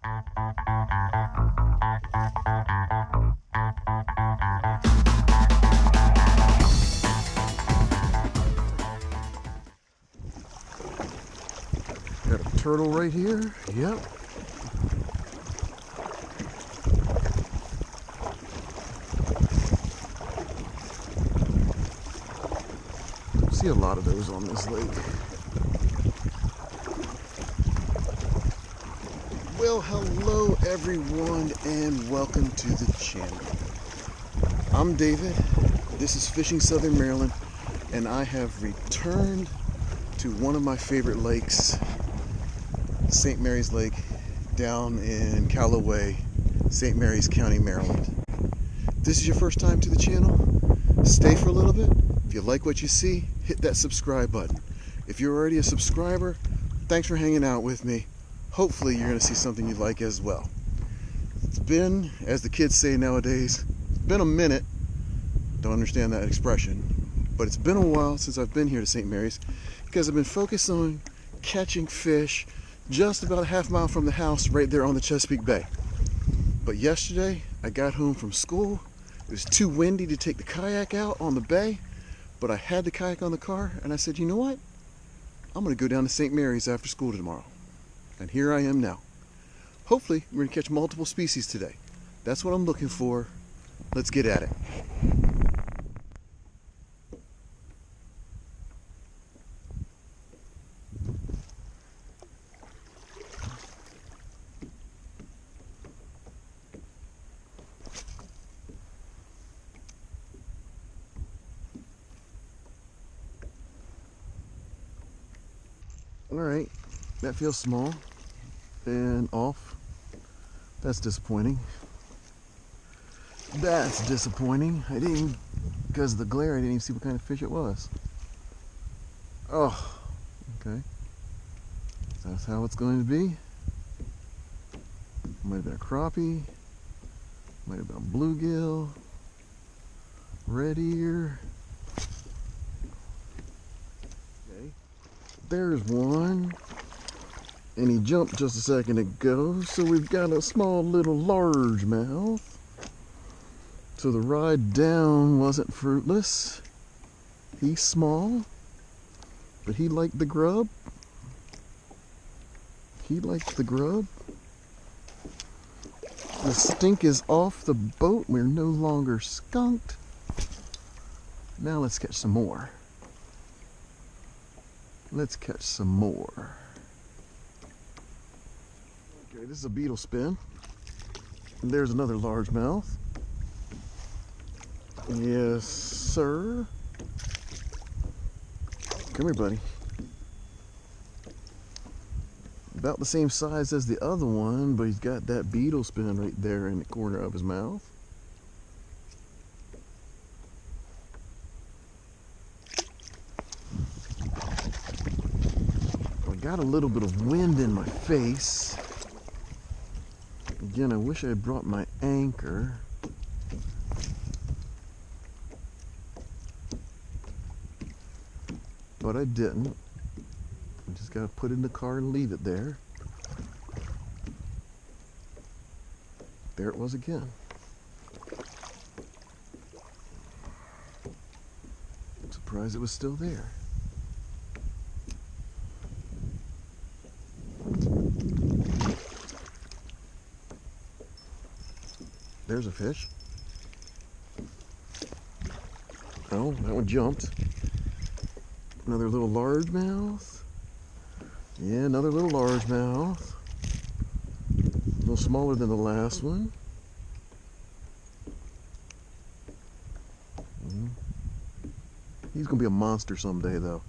Got a turtle right here. Yep. See a lot of those on this lake. Well, hello everyone and welcome to the channel. I'm David. This is Fishing Southern Maryland and I have returned to one of my favorite lakes, St. Mary's Lake, down in Callaway, St. Mary's County, Maryland. If this is your first time to the channel, stay for a little bit. If you like what you see, hit that subscribe button. If you're already a subscriber, thanks for hanging out with me. Hopefully you're going to see something you like as well. It's been, as the kids say nowadays, it's been a minute. Don't understand that expression, but it's been a while since I've been here to St. Mary's because I've been focused on catching fish just about a half mile from the house right there on the Chesapeake Bay. But yesterday I got home from school. It was too windy to take the kayak out on the bay, but I had the kayak on the car and I said, you know what? I'm going to go down to St. Mary's after school tomorrow. And here I am now. Hopefully we're going to catch multiple species today. That's what I'm looking for. Let's get at it. Alright, that feels small and off. That's disappointing. That's disappointing. I didn't even, because of the glare, I didn't even see what kind of fish it was. Oh, okay. That's how it's going to be. Might have been a crappie. Might have been a bluegill. Red ear. There's one, and he jumped just a second ago, so we've got a small little largemouth. So the ride down wasn't fruitless. He's small, but he liked the grub. He liked the grub. The stink is off the boat. We're no longer skunked. Now let's catch some more. Let's catch some more. Okay, this is a Beetle Spin. And there's another largemouth. Yes, sir. Come here, buddy. About the same size as the other one, but he's got that Beetle Spin right there in the corner of his mouth. Got a little bit of wind in my face. Again, I wish I had brought my anchor. But I didn't. I just gotta put it in the car and leave it there. There it was again. I'm surprised it was still there. There's a fish. Oh, that one jumped. Another little largemouth. Yeah, another little largemouth. A little smaller than the last one. He's gonna be a monster someday, though.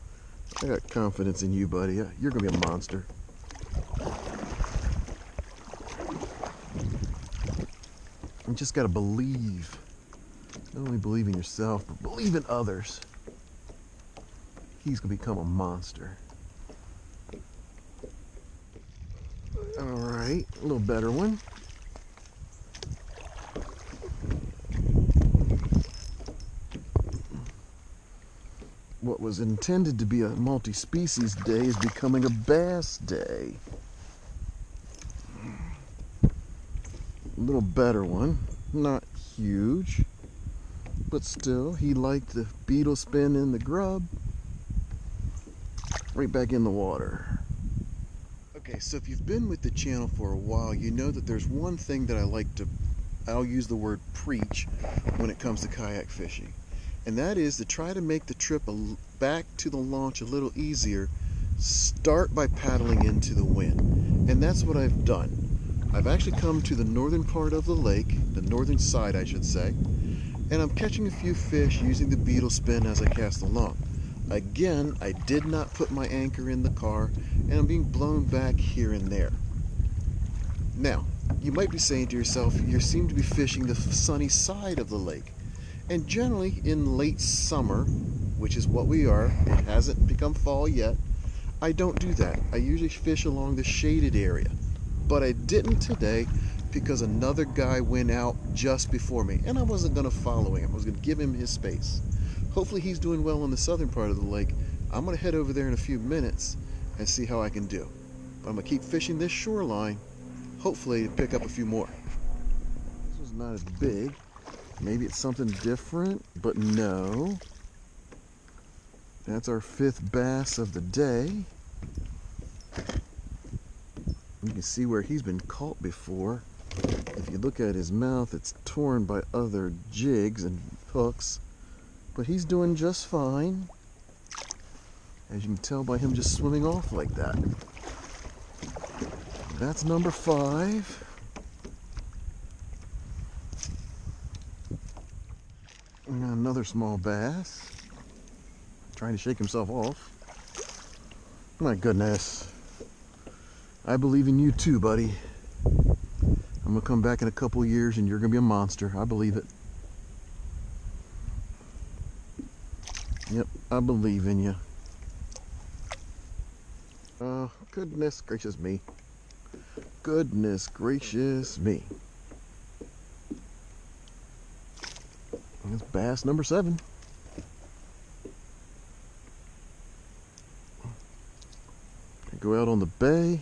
I got confidence in you, buddy. You're gonna be a monster. You just gotta believe. Not only believe in yourself, but believe in others. He's gonna become a monster. Alright, a little better one. What was intended to be a multi-species day is becoming a bass day. little better one. Not huge, but still, he liked the Beetle Spin and the grub. Right back in the water. Okay, so if you've been with the channel for a while, you know that there's one thing that I like to, I'll use the word preach when it comes to kayak fishing. And that is to try to make the trip back to the launch a little easier. Start by paddling into the wind. And that's what I've done. I've actually come to the northern part of the lake, the northern side I should say, and I'm catching a few fish using the Beetle Spin as I cast along. Again, I did not put my anchor in the car, and I'm being blown back here and there. Now, you might be saying to yourself, you seem to be fishing the sunny side of the lake. And generally in late summer, which is what we are, it hasn't become fall yet, I don't do that. I usually fish along the shaded area. But I didn't today because another guy went out just before me, and I wasn't going to follow him. I was going to give him his space. Hopefully he's doing well in the southern part of the lake. I'm going to head over there in a few minutes and see how I can do. But I'm going to keep fishing this shoreline, hopefully to pick up a few more. This was not as big. Maybe it's something different, but no. That's our 5th bass of the day. You can see where he's been caught before. If you look at his mouth, it's torn by other jigs and hooks. But he's doing just fine, as you can tell by him just swimming off like that. That's number 5. And another small bass, trying to shake himself off. My goodness. I believe in you too, buddy. I'm gonna come back in a couple years and you're gonna be a monster. I believe it. Yep, I believe in you. Oh, goodness gracious me. Goodness gracious me. That's bass number 7. I go out on the bay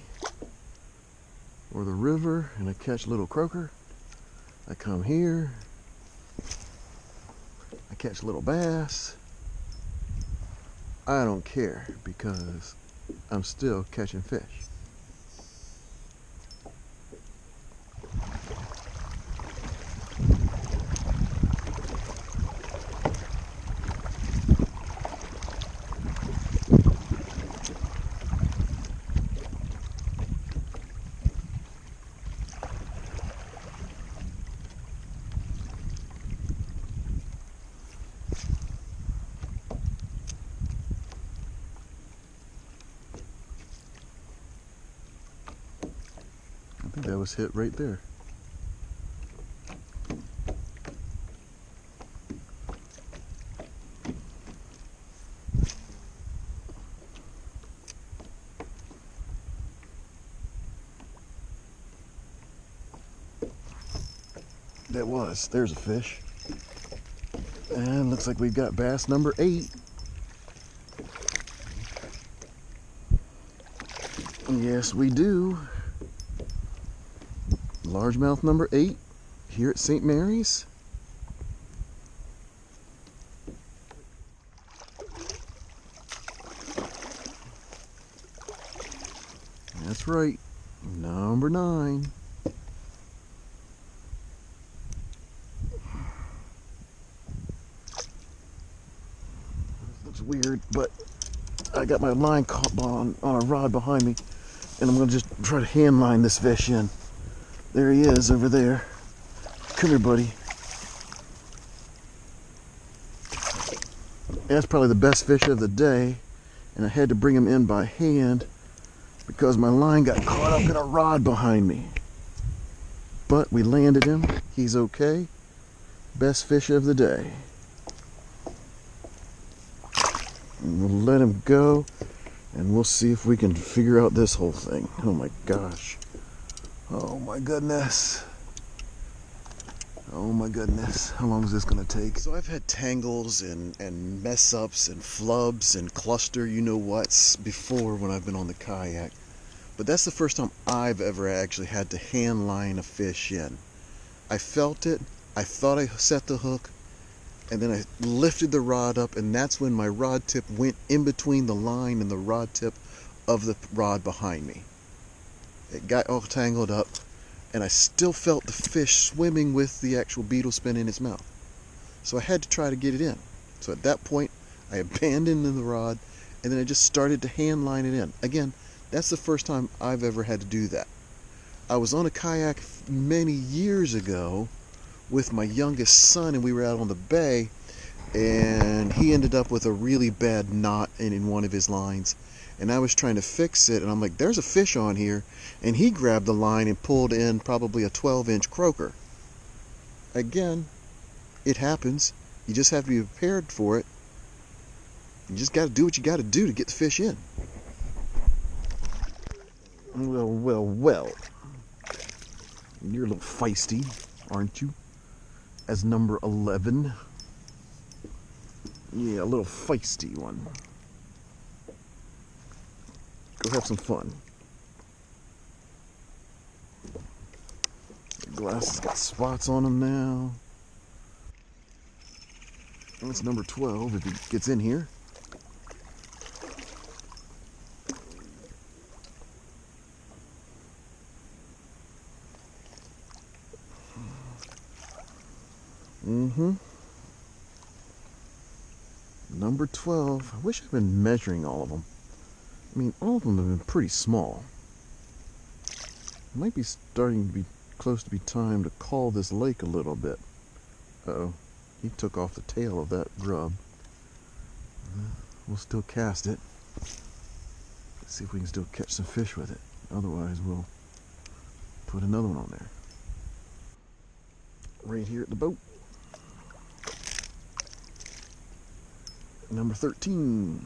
or the river and I catch little croaker. I come here. I catch little bass. I don't care because I'm still catching fish. I think that was hit right there. That was. There's a fish. And looks like we've got bass number 8. Yes, we do. Largemouth number 8 here at St. Mary's. That's right, number 9. Looks weird, but I got my line caught on a rod behind me, and I'm gonna just try to hand line this fish in. There he is over there. Come here, buddy. That's probably the best fish of the day, and I had to bring him in by hand because my line got caught up in a rod behind me. But we landed him. He's okay. Best fish of the day. And we'll let him go, and we'll see if we can figure out this whole thing. Oh my gosh. Oh my goodness. Oh my goodness. How long is this going to take? So I've had tangles and mess ups and flubs and cluster you know whats before when I've been on the kayak. But that's the first time I've ever actually had to hand line a fish in. I felt it, I thought I set the hook, and then I lifted the rod up, and that's when my rod tip went in between the line and the rod tip of the rod behind me. It got all tangled up, and I still felt the fish swimming with the actual beetle spin in its mouth. So I had to try to get it in. So at that point, I abandoned the rod, and then I just started to hand line it in. Again, that's the first time I've ever had to do that. I was on a kayak many years ago with my youngest son, and we were out on the bay, and he ended up with a really bad knot in one of his lines, and I was trying to fix it, and I'm like, there's a fish on here, and he grabbed the line and pulled in probably a 12-inch croaker. Again, it happens. You just have to be prepared for it. You just got to do what you got to do to get the fish in. Well. You're a little feisty, aren't you? As number 11. Yeah, a little feisty one. Go have some fun. The glass has got spots on them now. That's number 12 if it gets in here. Number 12. I wish I'd been measuring all of them. I mean, all of them have been pretty small. It might be starting to be close to be time to call this lake a little bit. Uh-oh. He took off the tail of that grub. We'll still cast it. Let's see if we can still catch some fish with it. Otherwise, we'll put another one on there. Right here at the boat. Number 13.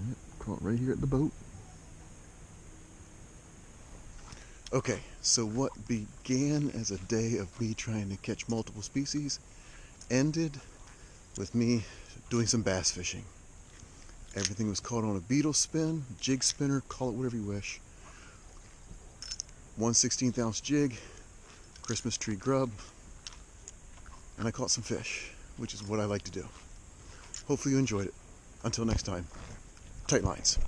Yep, caught right here at the boat. Okay, so what began as a day of me trying to catch multiple species ended with me doing some bass fishing. Everything was caught on a Beetle Spin, jig spinner, call it whatever you wish. 1/16 ounce jig, Christmas tree grub, and I caught some fish, which is what I like to do. Hopefully you enjoyed it. Until next time, tight lines.